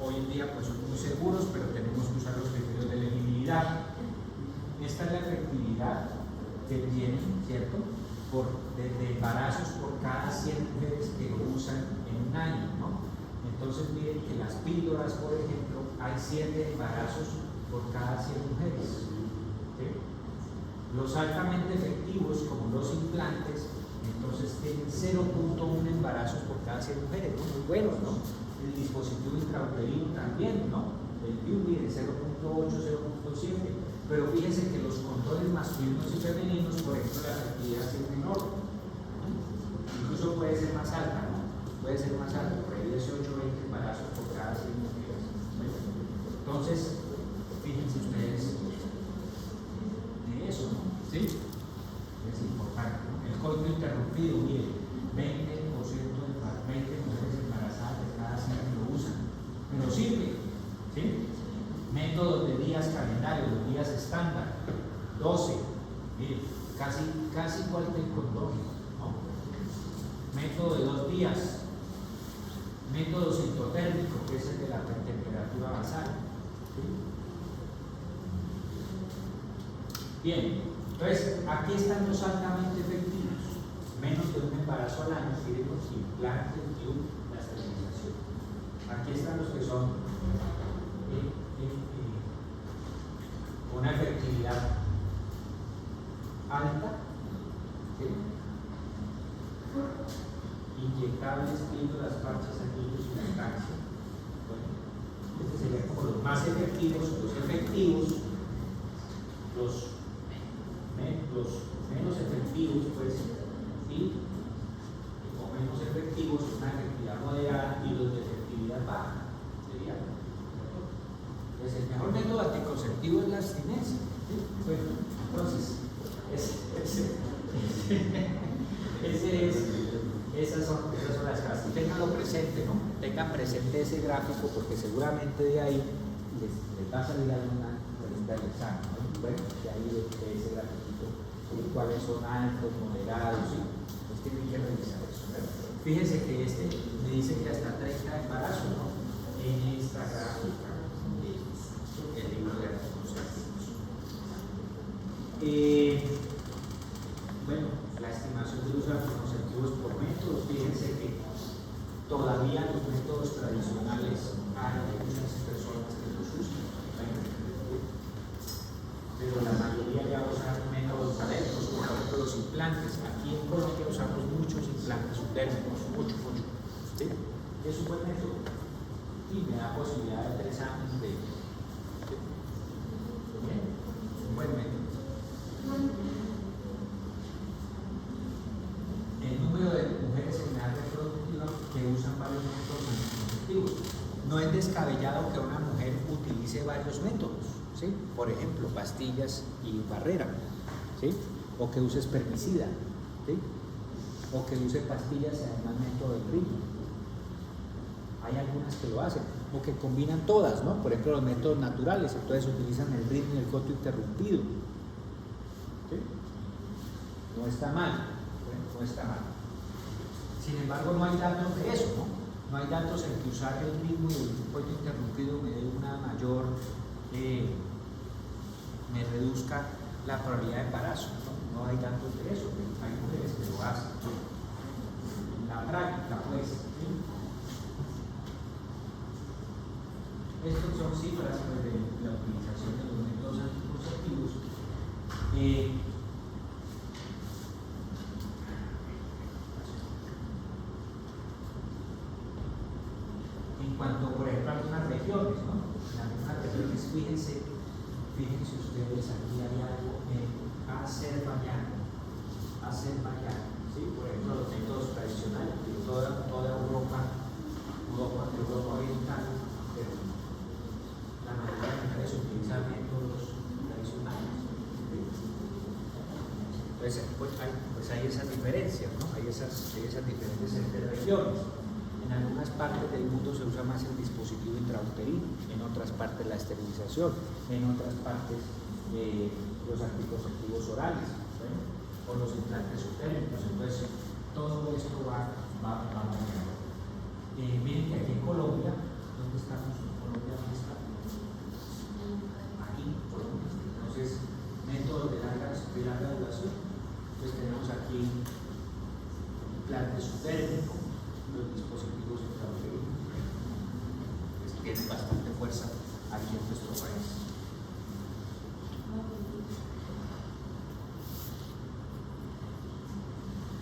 Hoy en día pues son muy seguros, pero tenemos que usar los criterios de elegibilidad. Esta es la efectividad que tienen, ¿cierto? De embarazos por cada 100 mujeres que lo usan en un año, ¿no? Entonces miren que las píldoras, por ejemplo, hay 7 embarazos por cada 100 mujeres, ¿sí? Los altamente efectivos, como los implantes, entonces tienen 0.1 embarazos por cada 100 mujeres, ¿no? Muy buenos, ¿no? El dispositivo intrauterino también, ¿no? El PIUBI de 0.8, 0.7, pero fíjense que los controles masculinos y femeninos, por ejemplo, la fertilidad es menor, ¿no? Incluso puede ser más alta, ¿no? Puede ser más alta, por ahí 18 o 20 embarazos por cada 100 mujeres. Entonces, fíjense ustedes de eso, ¿no? ¿Sí? Es importante, ¿no? El coito interrumpido, miren, 20% de 20 mujeres embarazadas de cada 100 que lo usan, pero sirve, ¿sí? Métodos de días calendarios, los días estándar, 12, miren, casi igual que el condón, ¿no? Método de 2 días, Método sintotérmico, que es el de la temperatura basal. ¿Sí? Bien, entonces aquí están los altamente efectivos. Menos de un embarazo al año, tienen los implantes, la esterilización. Aquí están los que son una efectividad alta, ¿sí? Inyectables, píldoras, parches, anillos y lactancia. Bueno, estos serían como los más efectivos, los menos efectivos, pues, y o menos efectivos, una efectividad moderada, y los de efectividad baja serían. Pues el mejor método anticonceptivo es la abstinencia. ¿Sí? Bueno, entonces, esas son las clases. Ténganlo presente, ¿no? Tengan presente ese gráfico porque seguramente de ahí les va a salir alguna pregunta del examen, ¿no? Bueno, de ahí de ese gráfico, cuáles son altos, moderados, ¿sí? Pues tienen que revisar eso, ¿verdad? Fíjense que me dice que hasta 30 embarazos, ¿no? En esta gráfica, el libro de anticonceptivos. Bueno, la estimación de los anticonceptivos por métodos, fíjense que todavía los métodos tradicionales hay muchas personas que los usan, pero la mayoría ya usan métodos alérgicos, como por ejemplo los implantes. Aquí en Colombia usamos muchos implantes térmicos, mucho. ¿Sí? Es un buen método y me da posibilidad de 3 años de. Bien, un buen método. El número de mujeres en edad reproductiva que usan varios métodos anticonceptivos. No es descabellado que una mujer utilice varios métodos, ¿sí? Por ejemplo, pastillas y barrera, ¿sí? O que use espermicida, ¿sí? O que use pastillas y además método del ritmo. Hay algunas que lo hacen, o que combinan todas, ¿no? Por ejemplo, los métodos naturales, entonces utilizan el ritmo y el coto interrumpido, ¿sí? No está mal. No está mal. Sin embargo, no hay datos de eso, ¿no? No hay datos en que usar el ritmo y el coito interrumpido me dé una mayor, me reduzca la probabilidad de embarazo, ¿no? No hay datos de eso, hay mujeres que lo hacen. La práctica, pues, ¿sí? Estas son cifras pues, de la utilización de los métodos anticonceptivos. En cuanto, por ejemplo, a algunas regiones, ¿no? En algunas regiones, fíjense ustedes, aquí hay algo en Azerbaiyán, ¿sí? Por ejemplo, los métodos tradicionales de toda Europa oriental, pero la mayoría de mujeres utilizan métodos tradicionales. ¿Sí? Entonces, pues hay esas diferencias, ¿no? Hay esas diferencias entre regiones. En algunas partes del mundo se usa más el dispositivo intrauterino, en otras partes la esterilización, en otras partes los anticonceptivos orales, ¿sí? O los implantes subtérmicos. Entonces, todo esto va cambiando. Miren que aquí en Colombia, ¿dónde estamos? Colombia, ¿dónde está? Aquí, Colombia. Entonces, métodos de larga duración. Entonces, tenemos aquí implantes subtérmicos, los dispositivos intrauterinos, pues tienen bastante fuerza aquí en nuestro país.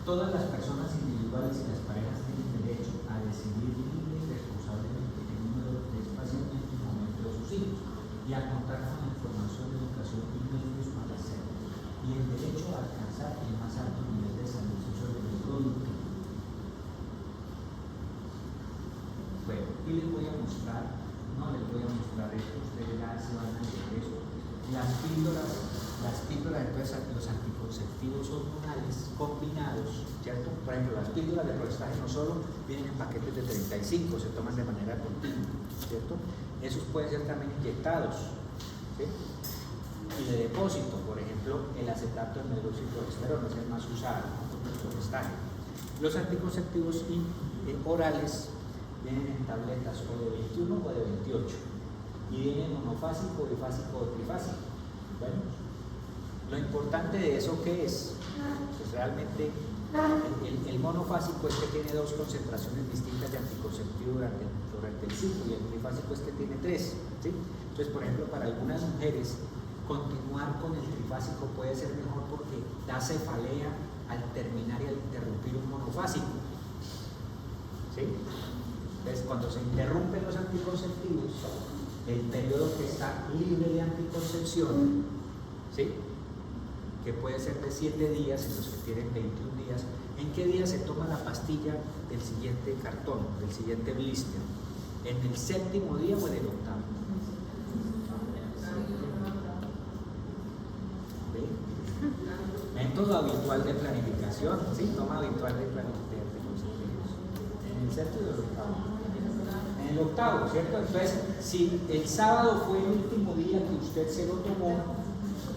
Todas las personas individuales y las parejas tienen derecho a decidir libre y responsablemente el número de espaciamiento y momento de sus hijos y a contar con la información, educación y medios para hacerlo, y el derecho a alcanzar el más alto nivel de salud sexual y reproductiva. Bueno, y les voy a mostrar, esto, ustedes ya se van a leer eso. Las píldoras, entonces los anticonceptivos hormonales combinados, ¿cierto? Por ejemplo, las píldoras de progestágeno solo vienen en paquetes de 35, se toman de manera continua, ¿cierto? Esos pueden ser también inyectados, ¿sí? Y de depósito, por ejemplo, el acetato de hidroxiprogesterona es el más usado, ¿no? El progestágeno. Los anticonceptivos orales vienen en tabletas o de 21 o de 28. Y vienen monofásico, bifásico o trifásico. Bueno, lo importante de eso, ¿qué es? Pues realmente el monofásico es que tiene 2 concentraciones distintas de anticonceptivo durante el ciclo, y el trifásico es que tiene 3, ¿sí? Entonces, por ejemplo, para algunas mujeres continuar con el trifásico puede ser mejor porque da cefalea al terminar y al interrumpir un monofásico, ¿sí? Entonces, cuando se interrumpen los anticonceptivos, el periodo que está libre de anticoncepción, ¿sí?, que puede ser de 7 días, en los que tienen 21 días, ¿en qué día se toma la pastilla del siguiente cartón, del siguiente blister? ¿En el 7º día o en el 8º? ¿Ve? Método habitual de planificación, ¿sí? Toma habitual de planificación. ¿En el 7º o el 8º? En el 8º, ¿cierto? Entonces, si el sábado fue el último día que usted se lo tomó,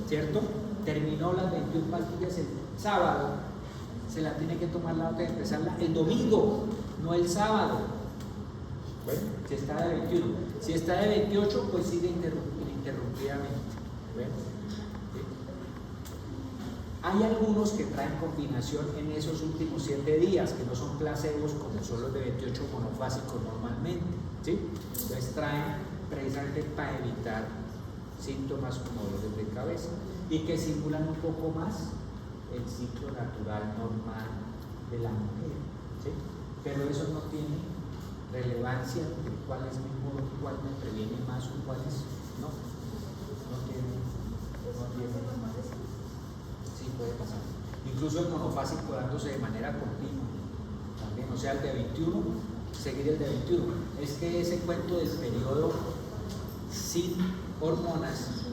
¿cierto?, terminó las 21 pastillas el sábado, se la tiene que tomar la otra y empezarla el domingo, no el sábado. Bueno, si está de 21. Si está de 28, pues sigue ininterrumpidamente. Bueno, ¿sí? Hay algunos que traen combinación en esos últimos 7 días, que no son placebos como son los de 28 monofásicos normalmente, ¿sí? Entonces traen precisamente para evitar síntomas como dolores de cabeza y que simulan un poco más el ciclo natural normal de la mujer, ¿sí? Pero eso no tiene relevancia de cuál es mejor, cuál me previene más o cuál es, no tiene. Sí, puede pasar. Incluso el monofásico dándose de manera continua también, o sea, el de 21, seguir el de 21. Es que ese cuento del periodo sin hormonas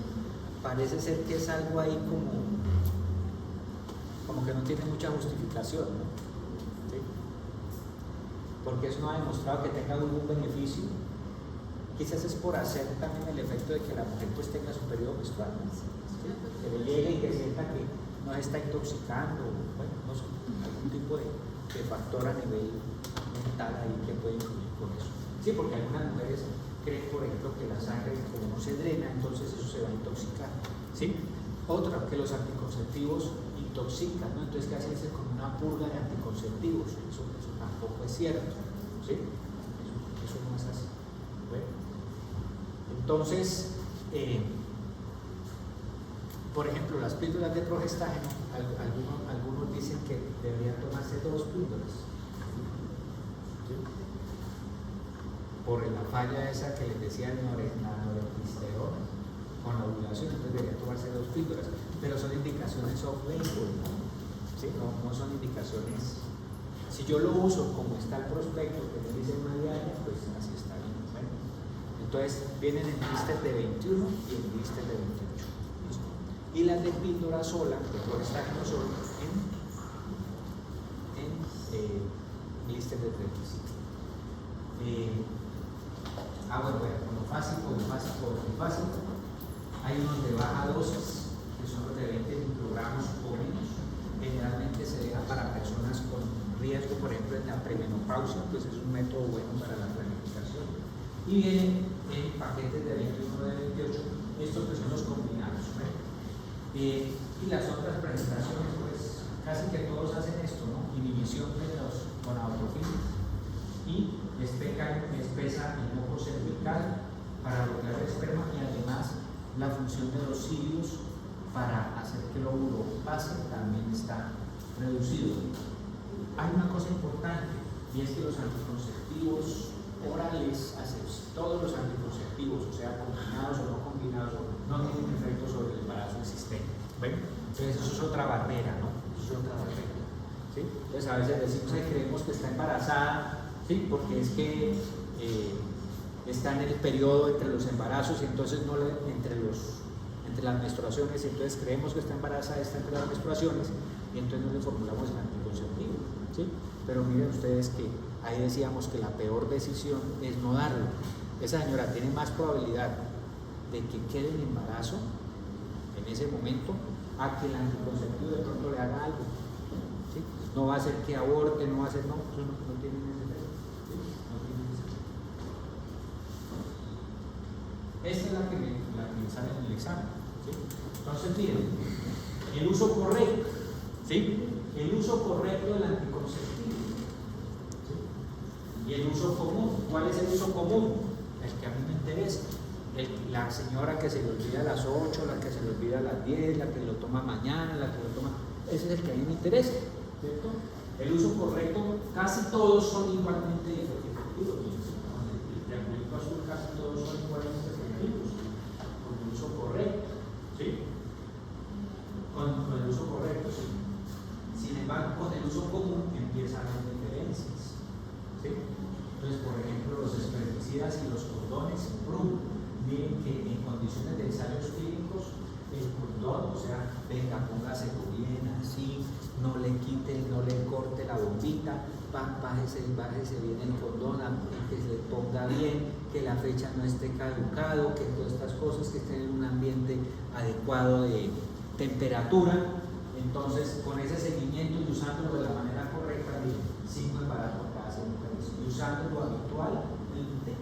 parece ser que es algo ahí como que no tiene mucha justificación, ¿no? ¿Sí? Porque eso no ha demostrado que tenga algún beneficio. Quizás es por hacer también el efecto de que la mujer pues tenga su periodo menstrual, ¿sí? Que le llegue y que sienta que no se está intoxicando, bueno, no sé, algún tipo de factor a nivel mental ahí que puede influir con eso. Sí, porque algunas mujeres creen, por ejemplo, que la sangre como no se drena, entonces eso se va a intoxicar, ¿sí? Otra, que los anticonceptivos intoxican, ¿no? Entonces, ¿qué hacerse con una purga de anticonceptivos? Eso tampoco es cierto, ¿sí? Eso no es así. Bueno, entonces, por ejemplo, las píldoras de progestágeno, algunos dicen que deberían tomarse 2 píldoras, ¿sí? Por la falla esa que les decía la norepinefrina con la ovulación, entonces debería tomarse 2 píldoras, pero son indicaciones off-label, ¿sí? No son indicaciones. Si yo lo uso como está el prospecto, que me dice una diaria, pues así está bien. Bueno, entonces vienen en blister de 21 y en blister de 28. ¿Listo? Y las de píldora sola, de progestágeno solo, en blister de 35. Bueno, monofásico, bifásico o trifásico. Hay unos de baja dosis, que son los de 20 microgramos o menos. Generalmente se deja para personas con riesgo, por ejemplo, en la premenopausia, pues es un método bueno para la planificación. Y vienen en paquetes de 21 o de 28, estos que son los combinados. Y las otras presentaciones, pues casi que todos hacen esto, ¿no? Inhibición de los gonadotropines y espesa el moco cervical para bloquear el esperma y además la función de los cilios para hacer que el óvulo pase también está reducido. Hay una cosa importante y es que los anticonceptivos orales, todos los anticonceptivos, o sea, combinados o no combinados, no tienen efecto sobre el embarazo existente. ¿Ven? Entonces eso es otra barrera, ¿no? Eso es otra barrera, ¿sí? Entonces a veces decimos que creemos que está embarazada, ¿sí? Porque es que está en el periodo entre los embarazos y entonces entre las menstruaciones, y entonces creemos que está embarazada, está entre las menstruaciones y entonces no le formulamos el anticonceptivo, ¿sí? Pero miren ustedes que ahí decíamos que la peor decisión es no darlo. Esa señora tiene más probabilidad de que quede en embarazo en ese momento a que el anticonceptivo de pronto le haga algo, ¿sí? No va a hacer que aborte, no va a hacer, no tiene ese efecto, ¿sí? No tiene ese efecto. Esta es la que me sale en el examen, ¿sí? Entonces, miren, el uso correcto, ¿sí? El uso correcto del anticonceptivo, ¿sí? Y el uso común. ¿Cuál es el uso común? El que a mí me interesa. La señora que se le olvida a las 8, la que se le olvida a las 10, la que lo toma mañana, la que lo toma... Ese es el que a mí me interesa, ¿cierto? El uso correcto, casi todos son igualmente efectivos. Con el triangulito azul casi todos son igualmente efectivos. Con el uso correcto, ¿sí? Con el uso correcto, sí. Sin embargo, con el uso común empiezan las diferencias, ¿sí? Entonces, por ejemplo, los espermicidas y los condones, miren que en condiciones de ensayos clínicos, el condón, o sea, venga, póngaselo bien así, no le quite, no le corte la bombita, bájese bien el condón, que se le ponga bien, que la fecha no esté caducado, que todas estas cosas que estén en un ambiente adecuado de temperatura. Entonces, con ese seguimiento y usándolo de la manera correcta, 5 embarazos por cada 6 mujeres, y usándolo habitualmente,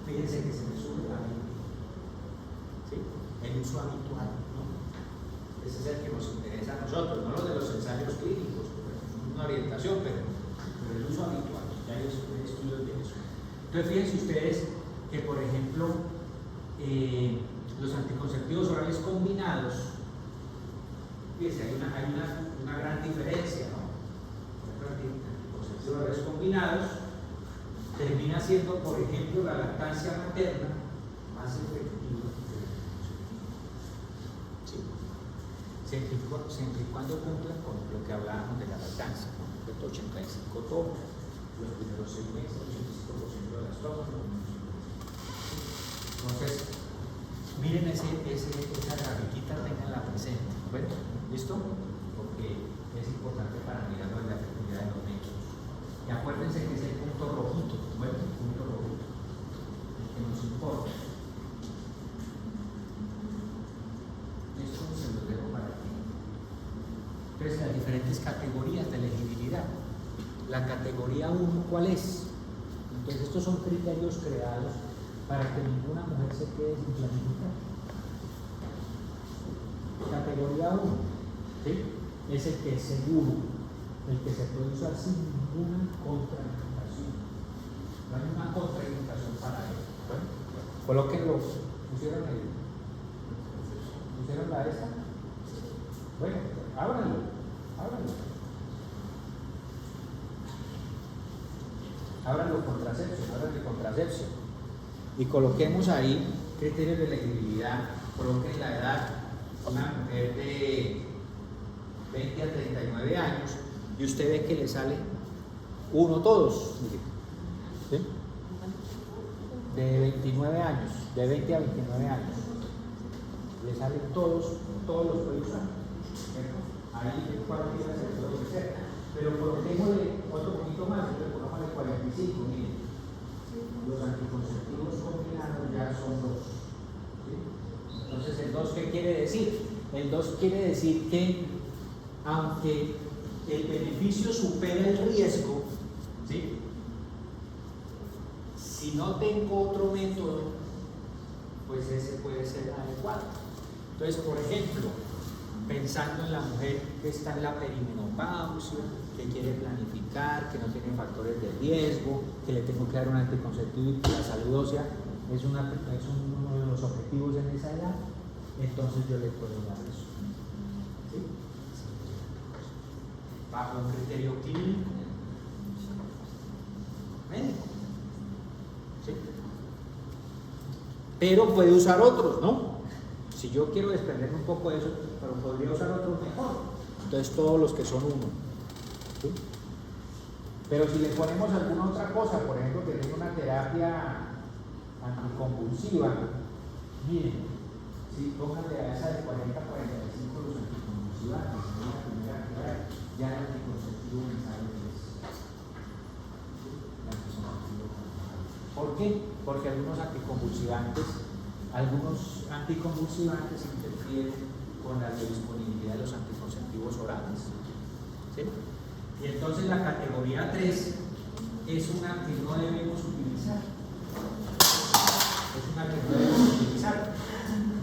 fíjense que se me sube la mente, ¿sí? El uso habitual, ¿no? Ese es el que nos interesa a nosotros, no los de los ensayos clínicos, pues, una orientación, pero el uso habitual, ya hay estudios de eso. Entonces, fíjense ustedes que, por ejemplo, los anticonceptivos orales combinados, fíjense, hay una gran diferencia, ¿no? Los anticonceptivos orales combinados termina siendo, por ejemplo, la lactancia materna más efectiva que el anticonceptivo. ¿Sí? Siempre y cuando cumplan con lo que hablábamos de la lactancia, ¿no? 85 tomas, los primeros 6 meses, 85% de las tomas. Entonces, miren esa grafiquita, tenganla presente. Bueno, ¿listo? Porque es importante para mirarlo en la efectividad de los métodos. Y acuérdense que es el punto rojito, bueno, el punto rojito, el que nos importa. Esto se lo dejo para aquí. Entonces, las diferentes categorías de elegibilidad. La categoría 1, ¿cuál es? Entonces, estos son criterios creados para que ninguna mujer se quede sin planificar. Categoría 1, ¿sí? Es el que es seguro, el que se puede usar sin ninguna contraindicación. No hay una contraindicación para él. Bueno, colóquenlo. ¿Pusieron la esa? Bueno, ábranlo. Ábranlo contracepción. Y coloquemos ahí criterios de elegibilidad. Coloquen la edad, una mujer de 20 a 39 años, y usted ve que le sale uno todos, ¿sí? De 29 años, de 20 a 29 años, le salen todos los puede usar. Ahí cuál tiene que ser ofrecer, pero coloquémosle otro poquito más, pongámosle 45, miren, los anticonceptivos combinados ya son 2, ¿sí? Entonces, ¿el 2 qué quiere decir? El 2 quiere decir que aunque el beneficio supera el riesgo, ¿sí? Si no tengo otro método, pues ese puede ser adecuado. Entonces, por ejemplo, pensando en la mujer que está en la perimenopausia, que quiere planificar, que no tiene factores de riesgo, que le tengo que dar un anticonceptivo y que la salud ósea es uno de los objetivos en esa edad, entonces yo le puedo dar eso. ¿Sí? Bajo un criterio clínico médico, ¿sí? Pero puede usar otros, ¿no? Si yo quiero desprenderme un poco de eso, pero podría usar otros mejor. Entonces todos los que son uno, ¿sí? Pero si le ponemos alguna otra cosa, por ejemplo, que tenga una terapia anticonvulsiva, miren, si pónganle a esa de 40-45 los anticonvulsivantes, en la primera actividad, ya el anticonceptivo mensaje es. ¿Por qué? Porque algunos anticonvulsivantes interfieren con la disponibilidad de los anticonceptivos orales, ¿sí? Y entonces la categoría 3 es una que no debemos utilizar. es una que no debemos utilizar.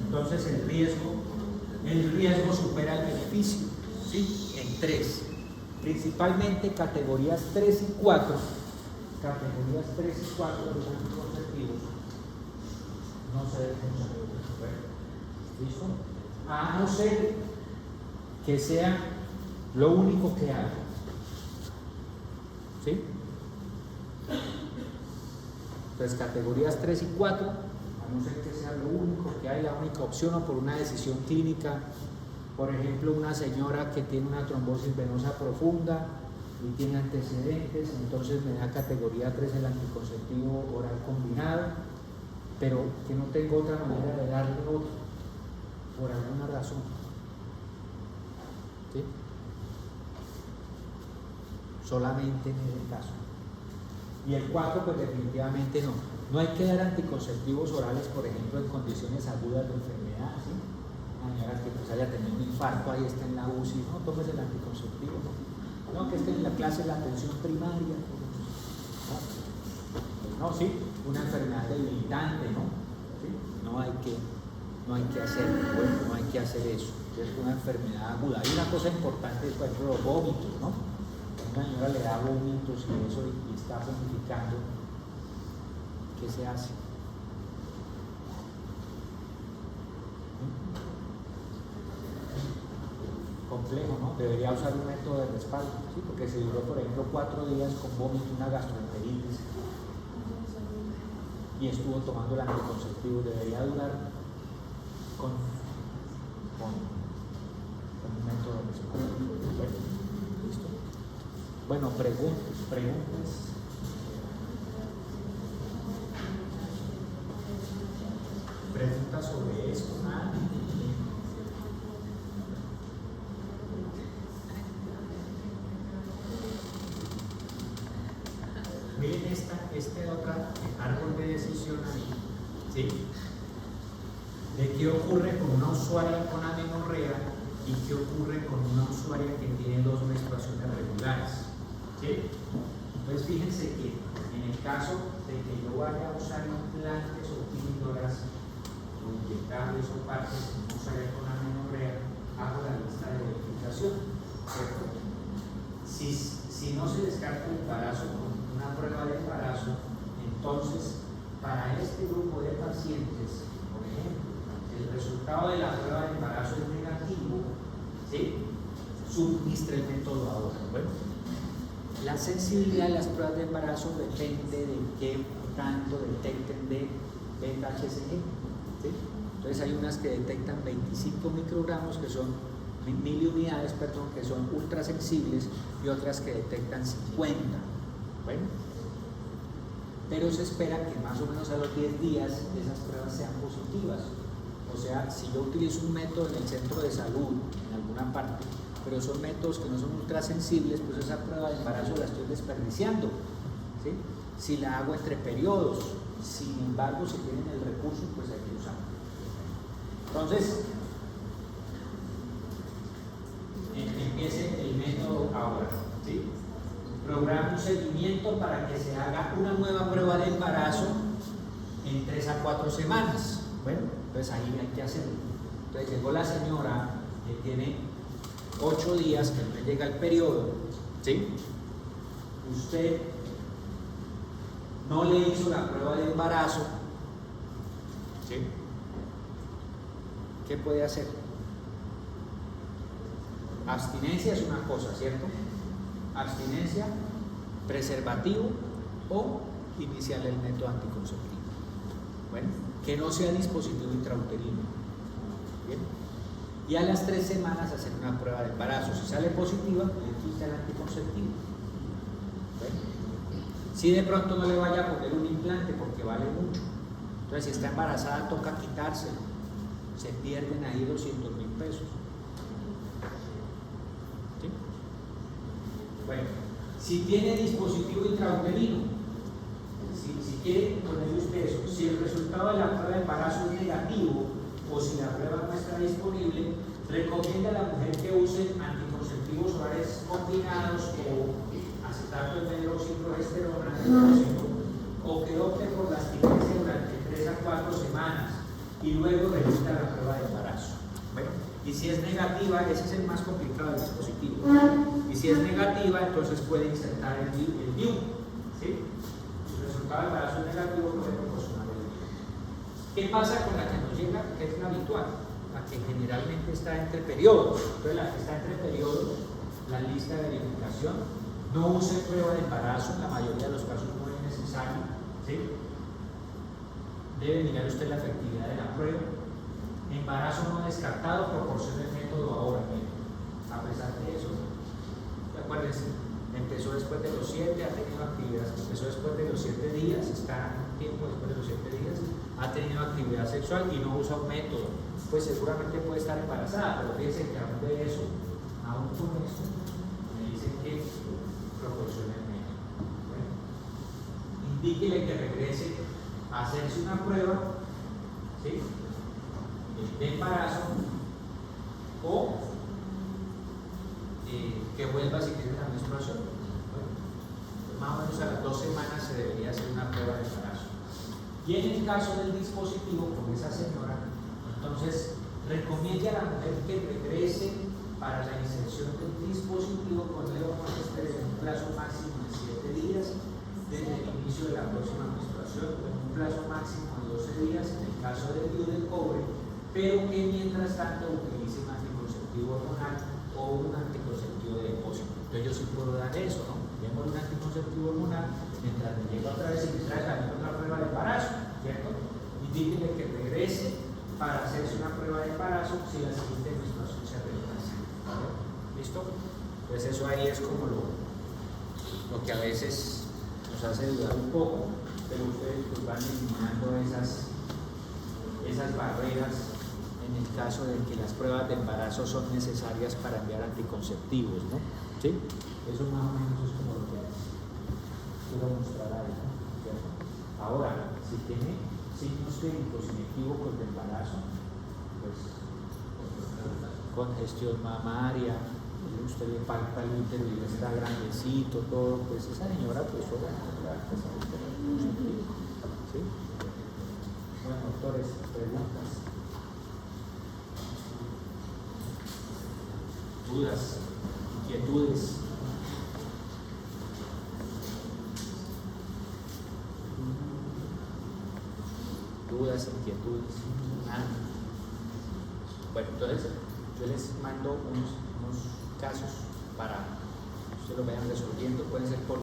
Entonces el riesgo supera el beneficio, ¿sí? En 3. Principalmente categorías 3 y 4. Categorías 3 y 4 de los anticonceptivos no se deben usar. ¿Listo? A no ser que sea lo único que haga. ¿Sí? Entonces, categorías 3 y 4, a no ser que sea lo único que hay, la única opción, o por una decisión clínica, por ejemplo, una señora que tiene una trombosis venosa profunda y tiene antecedentes, entonces me da categoría 3 el anticonceptivo oral combinado, pero que no tengo otra manera de darle otro, por alguna razón. ¿Sí? Solamente en ese caso. Y el 4, pues definitivamente no. No hay que dar anticonceptivos orales, por ejemplo, en condiciones agudas de enfermedad, ¿sí? Una señora que pues haya tenido un infarto, ahí está en la UCI, no tomes el anticonceptivo, no, que esté en la clase de la atención primaria, no, sí, una enfermedad debilitante, ¿no? ¿Sí? No hay que hacerlo, bueno, no hay que hacer eso, es una enfermedad aguda. Hay una cosa importante, por ejemplo, los vómitos, ¿no? Una señora le da vómitos y eso y está vomitando, ¿qué se hace? Complejo, ¿no? Debería usar un método de respaldo, ¿sí? Porque si duró, por ejemplo, 4 días con vómito, una gastroenteritis, y estuvo tomando el anticonceptivo, debería durar con un método de respaldo. Bueno, ¿listo? Bueno, preguntas. ¿Preguntas sobre esto? Nada. Miren este otro árbol de decisión ahí, ¿sí? De qué ocurre con una usuaria con amenorrea y qué ocurre con una usuaria que tiene 2 menstruaciones regulares, ¿sí? Entonces fíjense que en el caso de que yo vaya a usar implantes o píldoras o inyectables o partes en una usuaria con amenorrea, hago la lista de verificación, ¿cierto? Si no se descarta el embarazo con una prueba de embarazo, entonces para este grupo de pacientes, por ejemplo, el resultado de la prueba de embarazo es negativo, ¿sí? Suministra el método ahora. Bueno, la sensibilidad de las pruebas de embarazo depende de qué tanto detecten de beta-HCG, ¿sí? Entonces hay unas que detectan 25 microgramos, que son 1000 unidades, perdón, que son ultrasensibles, y otras que detectan 50. Bueno, pero se espera que más o menos a los 10 días esas pruebas sean positivas. O sea, si yo utilizo un método en el centro de salud, en alguna parte, pero son métodos que no son ultrasensibles, pues esa prueba de embarazo la estoy desperdiciando, ¿sí? Si la hago entre periodos, sin embargo, si tienen el recurso, pues hay que usarlo. Entonces, empiece el método ahora, ¿sí? Programa un seguimiento para que se haga una nueva prueba de embarazo en 3 a 4 semanas. Bueno, pues ahí hay que hacerlo. Entonces llegó la señora que tiene 8 días que no le llega el periodo, ¿sí? Usted no le hizo la prueba de embarazo, ¿sí? ¿Qué puede hacer? Abstinencia es una cosa, ¿cierto? Abstinencia, preservativo o iniciar el método anticonceptivo. Bueno, que no sea dispositivo intrauterino. Bien. Y a las 3 semanas hacer una prueba de embarazo. Si sale positiva, le quita el anticonceptivo. Bueno. Si de pronto no le vaya a poner un implante porque vale mucho. Entonces, si está embarazada, toca quitárselo. Se pierden ahí 200.000 pesos. ¿Sí? Bueno, si tiene dispositivo intrauterino, si quiere ponerle usted eso, si el resultado de la prueba de embarazo es negativo o si la prueba no está disponible, recomienda a la mujer que use anticonceptivos orales combinados o acetato de hidroxiprogesterona o que opte por la abstinencia durante 3 a 4 semanas y luego repita la prueba de embarazo. Bueno, y si es negativa, ese es el más complicado del dispositivo. Y si es negativa, entonces puede insertar el DIU. ¿Sí? Si el resultado del embarazo es negativo, puede proporcionar el DIU. ¿Qué pasa con la que nos llega, que es la habitual? La que generalmente está entre periodos. Entonces, la que está entre periodos, la lista de verificación, no use prueba de embarazo, en la mayoría de los casos no es necesario. ¿Sí? Debe mirar usted la efectividad de la prueba. Embarazo no descartado, proporciona el método ahora mismo. A pesar de eso, acuérdense, empezó después de los 7, ha tenido actividad, empezó después de los 7 días, está un tiempo después de los 7 días, ha tenido actividad sexual y no usa un método. Pues seguramente puede estar embarazada, pero fíjense que aún de eso, aún con eso, me dicen que proporciona el método. Bueno, indíquele que regrese a hacerse una prueba, ¿sí?, de embarazo, o que vuelva si tiene la menstruación. Bueno, más o menos a las 2 semanas se debería hacer una prueba de embarazo. Y en el caso del dispositivo, con esa señora, entonces recomiende a la mujer que regrese para la inserción del dispositivo con el en un plazo máximo de 7 días desde el inicio de la próxima menstruación, en un plazo máximo de 12 días en el caso del DIU del cobre, pero que mientras tanto utilice un anticonceptivo hormonal o un anticonceptivo de depósito. Entonces yo sí puedo dar eso, ¿no? Demos un anticonceptivo hormonal mientras me llega otra vez y me trae también otra prueba de embarazo, ¿cierto? Y dígale que regrese para hacerse una prueba de embarazo si la siguiente menstruación se retrasa. ¿Vale? ¿Listo? Pues eso ahí es como lo que a veces nos hace dudar un poco, pero ustedes pues van eliminando esas barreras en el caso de que las pruebas de embarazo son necesarias para enviar anticonceptivos, ¿no? ¿Sí? Eso más o menos es como lo que quiero mostrar ahí, ¿no? ¿Cierto? Ahora, si tiene signos clínicos inequívocos de embarazo, pues congestión mamaria, usted le palpa el útero y está grandecito, todo, pues esa señora, pues obviamente ¿sí? Bueno, doctores, preguntas, dudas, inquietudes. Dudas, inquietudes. Nada. Bueno, entonces yo les mando unos casos para que ustedes lo vayan resolviendo, pueden ser por